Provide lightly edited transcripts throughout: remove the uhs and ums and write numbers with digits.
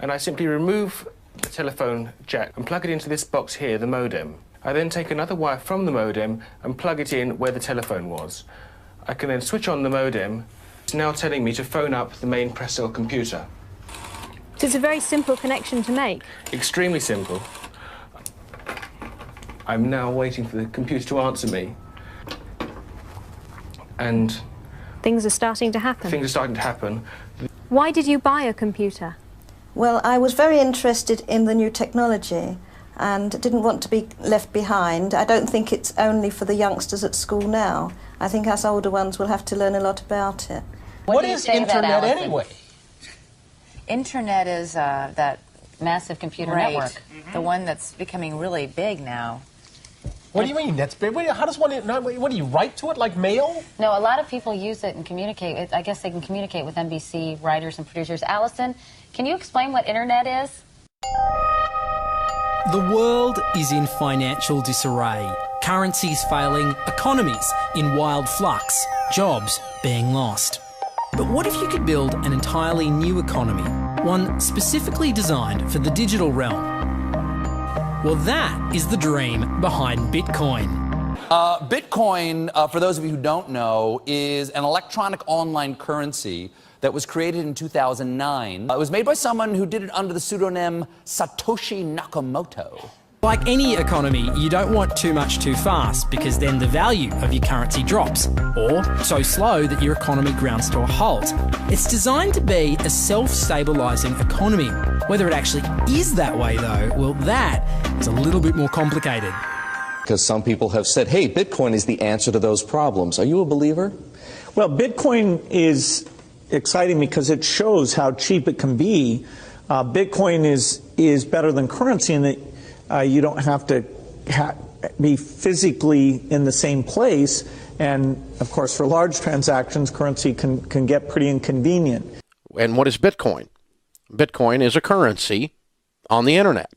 and I simply remove the telephone jack and plug it into this box here, the modem. I then take another wire from the modem and plug it in where the telephone was. I can then switch on the modem. It's now telling me to phone up the main press cell computer. So it's a very simple connection to make. Extremely simple. I'm now waiting for the computer to answer me. And things are starting to happen. Things are starting to happen. Why did you buy a computer? Well, I was very interested in the new technology and didn't want to be left behind. I don't think it's only for the youngsters at school now. I think us older ones will have to learn a lot about it. What is Internet anyway? Internet is that massive computer network, the one that's becoming really big now. What do you mean? That's big. How does one? What do you write to it like mail? No, a lot of people use it and communicate. I guess they can communicate with NBC writers and producers. Allison, can you explain what Internet is? The world is in financial disarray. Currencies failing, economies in wild flux, jobs being lost. But what if you could build an entirely new economy, one specifically designed for the digital realm? Well, that is the dream behind Bitcoin. Bitcoin, for those of you who don't know, is an electronic online currency that was created in 2009. It was made by someone who did it under the pseudonym Satoshi Nakamoto. Like any economy, you don't want too much too fast because then the value of your currency drops, or so slow that your economy grounds to a halt. It's designed to be a self-stabilising economy. Whether it actually is that way though, well, that is a little bit more complicated. Because some people have said, hey, Bitcoin is the answer to those problems. Are you a believer? Well, Bitcoin is exciting because it shows how cheap it can be. Bitcoin is better than currency in that you don't have to be physically in the same place. And, of course, for large transactions, currency can get pretty inconvenient. And what is Bitcoin? Bitcoin is a currency on the internet.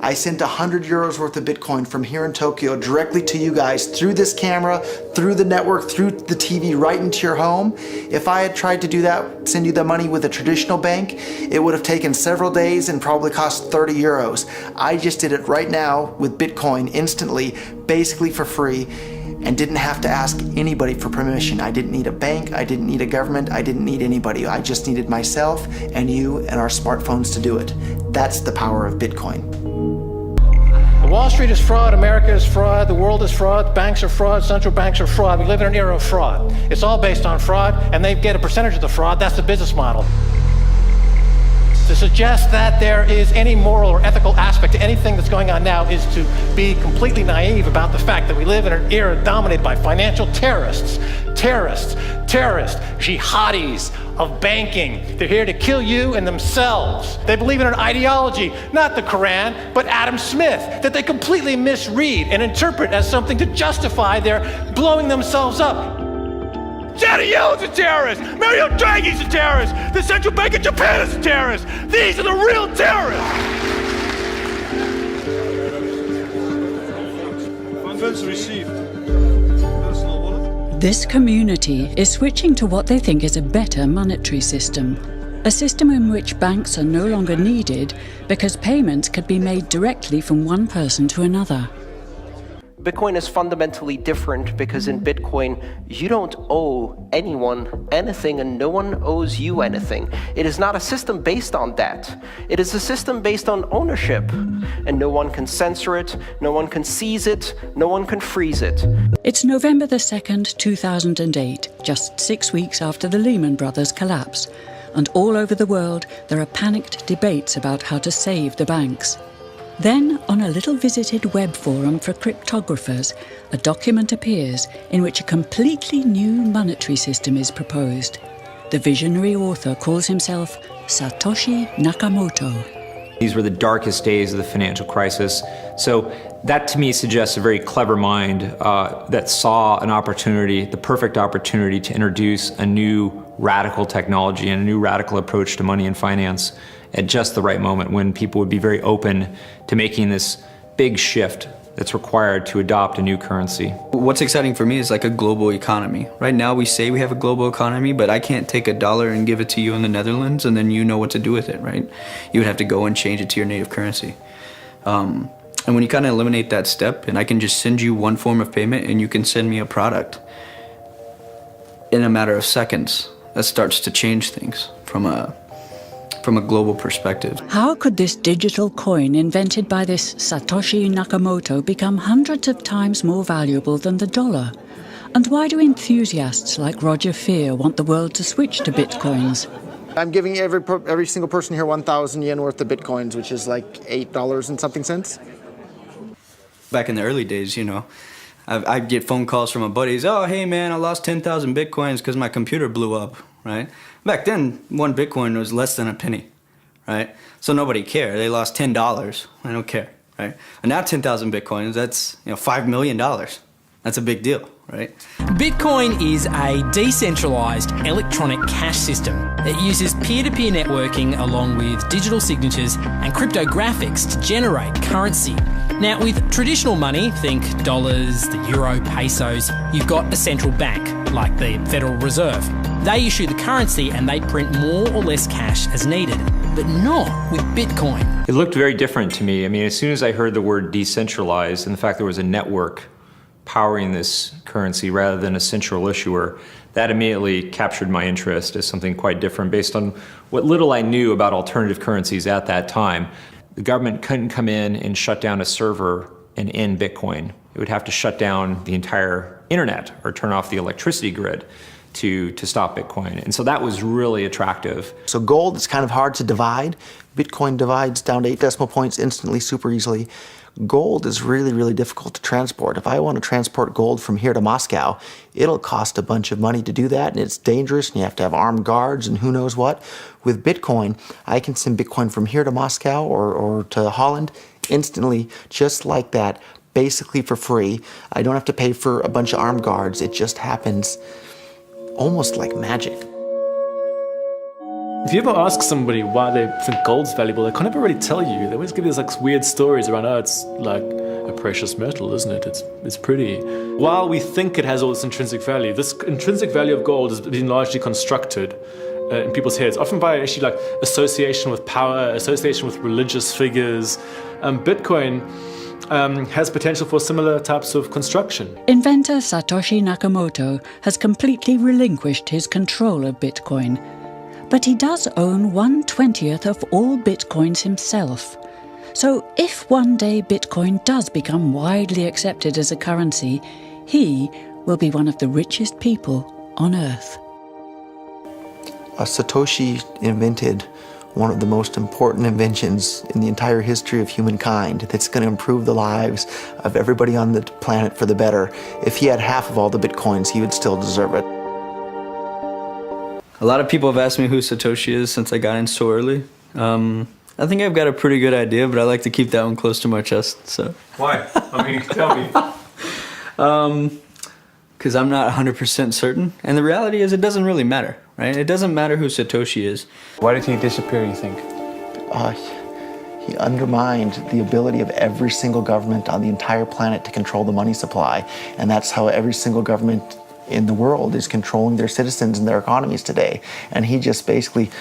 I sent 100 euros worth of Bitcoin from here in Tokyo directly to you guys through this camera, through the network, through the TV, right into your home. If I had tried to do that, send you the money with a traditional bank, it would have taken several days and probably cost 30 euros. I just did it right now with Bitcoin instantly, basically for free, and didn't have to ask anybody for permission. I didn't need a bank, I didn't need a government, I didn't need anybody. I just needed myself and you and our smartphones to do it. That's the power of Bitcoin. Wall Street is fraud, America is fraud, the world is fraud, banks are fraud, central banks are fraud. We live in an era of fraud. It's all based on fraud, and they get a percentage of the fraud. That's the business model. To suggest that there is any moral or ethical aspect to anything that's going on now is to be completely naive about the fact that we live in an era dominated by financial terrorists, jihadis of banking. They're here to kill you and themselves. They believe in an ideology, not the Quran, but Adam Smith, that they completely misread and interpret as something to justify their blowing themselves up. Janet Yellen's a terrorist! Mario Draghi's a terrorist! The Central Bank of Japan is a terrorist! These are the real terrorists! Funds received. This community is switching to what they think is a better monetary system. A system in which banks are no longer needed because payments could be made directly from one person to another. Bitcoin is fundamentally different because in Bitcoin, you don't owe anyone anything and no one owes you anything. It is not a system based on that. It is a system based on ownership. And no one can censor it, no one can seize it, no one can freeze it. It's November the 2nd, 2008, just 6 weeks after the Lehman Brothers collapse. And all over the world, there are panicked debates about how to save the banks. Then, on a little visited web forum for cryptographers, a document appears in which a completely new monetary system is proposed. The visionary author calls himself Satoshi Nakamoto. These were the darkest days of the financial crisis. So that to me suggests a very clever mind that saw an opportunity, the perfect opportunity to introduce a new radical technology and a new radical approach to money and finance at just the right moment when people would be very open to making this big shift that's required to adopt a new currency. What's exciting for me is like a global economy. Right now we say we have a global economy, but I can't take $1 and give it to you in the Netherlands and then you know what to do with it, right? You would have to go and change it to your native currency. And when you kind of eliminate that step, and I can just send you one form of payment and you can send me a product in a matter of seconds, that starts to change things from a global perspective. How could this digital coin invented by this Satoshi Nakamoto become hundreds of times more valuable than the dollar? And why do enthusiasts like Roger Fear want the world to switch to bitcoins? I'm giving every single person here 1,000 yen worth of bitcoins, which is like $8 and something cents. Back in the early days, you know, I'd get phone calls from my buddies. Oh, hey man, I lost 10,000 bitcoins because my computer blew up, right? Back then, one bitcoin was less than a penny, right? So nobody cared. They lost $10. I don't care, right? And now 10,000 bitcoins, that's $5 million. That's a big deal, right? Bitcoin is a decentralised electronic cash system that uses peer-to-peer networking along with digital signatures and cryptographics to generate currency. Now, with traditional money, think dollars, the euro, pesos, you've got a central bank, like the Federal Reserve. They issue the currency and they print more or less cash as needed, but not with Bitcoin. It looked very different to me. I mean, as soon as I heard the word decentralized and the fact there was a network powering this currency rather than a central issuer, that immediately captured my interest as something quite different based on what little I knew about alternative currencies at that time. The government couldn't come in and shut down a server and end Bitcoin. It would have to shut down the entire internet or turn off the electricity grid to stop Bitcoin. And so that was really attractive. So gold is kind of hard to divide. Bitcoin divides down to 8 decimal points instantly, super easily. Gold is really, really difficult to transport. If I want to transport gold from here to Moscow, it'll cost a bunch of money to do that, and it's dangerous, and you have to have armed guards and who knows what. With Bitcoin, I can send Bitcoin from here to Moscow or to Holland instantly, just like that, basically for free. I don't have to pay for a bunch of armed guards. It just happens almost like magic. If you ever ask somebody why they think gold's valuable, they can't ever really tell you. They always give you these like weird stories around, oh, it's like a precious metal, isn't it? It's pretty. While we think it has all this intrinsic value, this intrinsic value of gold has been largely constructed in people's heads, often by actually like association with power, association with religious figures. Bitcoin has potential for similar types of construction. Inventor Satoshi Nakamoto has completely relinquished his control of Bitcoin. But he does own 1/20th of all Bitcoins himself. So if one day Bitcoin does become widely accepted as a currency, he will be one of the richest people on Earth. Satoshi invented one of the most important inventions in the entire history of humankind that's going to improve the lives of everybody on the planet for the better. If he had half of all the Bitcoins, he would still deserve it. A lot of people have asked me who Satoshi is since I got in so early. I think I've got a pretty good idea, but I like to keep that one close to my chest. So. Why? I mean, tell me. Because I'm not 100% certain. And the reality is it doesn't really matter, right? It doesn't matter who Satoshi is. Why did he disappear, you think? He undermined the ability of every single government on the entire planet to control the money supply. And that's how every single government in the world is controlling their citizens and their economies today. And he just basically,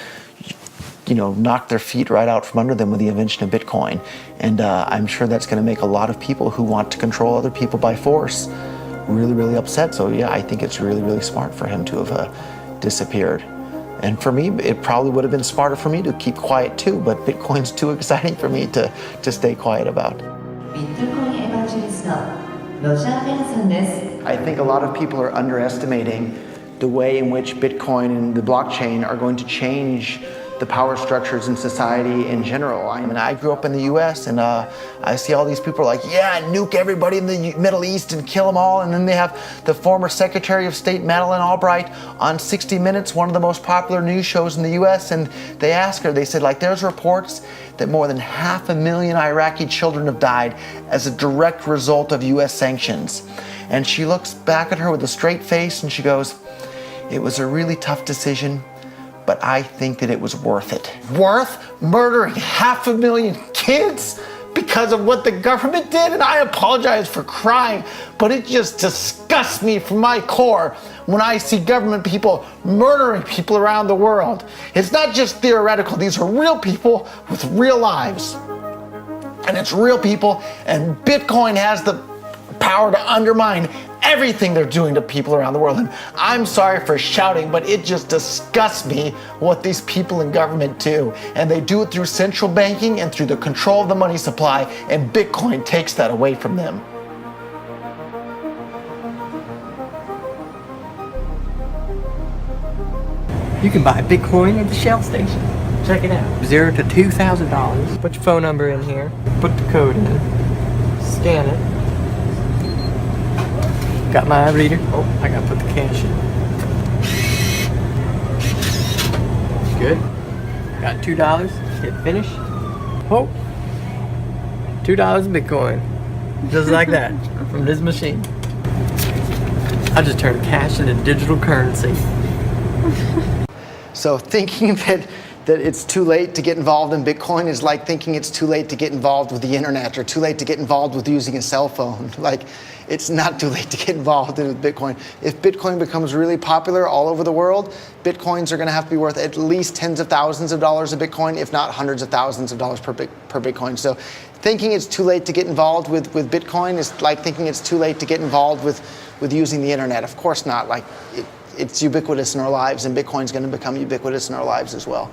knocked their feet right out from under them with the invention of Bitcoin. And I'm sure that's going to make a lot of people who want to control other people by force really, really upset. So yeah, I think it's really, really smart for him to have disappeared. And for me, it probably would have been smarter for me to keep quiet too, but Bitcoin's too exciting for me to stay quiet about. I think a lot of people are underestimating the way in which Bitcoin and the blockchain are going to change the power structures in society in general. I mean, I grew up in the US and I see all these people like, yeah, nuke everybody in the Middle East and kill them all. And then they have the former Secretary of State Madeleine Albright on 60 Minutes, one of the most popular news shows in the US. And they asked her, they said, like, there's reports that more than 500,000 Iraqi children have died as a direct result of US sanctions. And she looks back at her with a straight face and she goes, it was a really tough decision, but I think that it was worth it. Worth murdering 500,000 kids because because of what the government did, and I apologize for crying, but it just disgusts me from my core when I see government people murdering people around the world. It's not just theoretical, these are real people with real lives. And it's real people, and Bitcoin has the power to undermine everything they're doing to people around the world. And I'm sorry for shouting, but it just disgusts me what these people in government do. And they do it through central banking and through the control of the money supply, and Bitcoin takes that away from them. You can buy Bitcoin at the Shell station. Check it out. $0 to $2,000. Put your phone number in here. Put the code in. Scan it. Got my reader. Oh, I gotta put the cash in. Good. Got $2. Hit finish. Oh. $2 in Bitcoin. Just like that. From this machine. I just turned cash into digital currency. So thinking that it's too late to get involved in Bitcoin is like thinking it's too late to get involved with the internet or too late to get involved with using a cell phone. Like, it's not too late to get involved in Bitcoin. If Bitcoin becomes really popular all over the world, Bitcoins are going to have to be worth at least tens of thousands of dollars a Bitcoin, if not hundreds of thousands of dollars per Bitcoin. So thinking it's too late to get involved with Bitcoin is like thinking it's too late to get involved with using the internet. Of course not. Like, it's ubiquitous in our lives, and Bitcoin's going to become ubiquitous in our lives as well.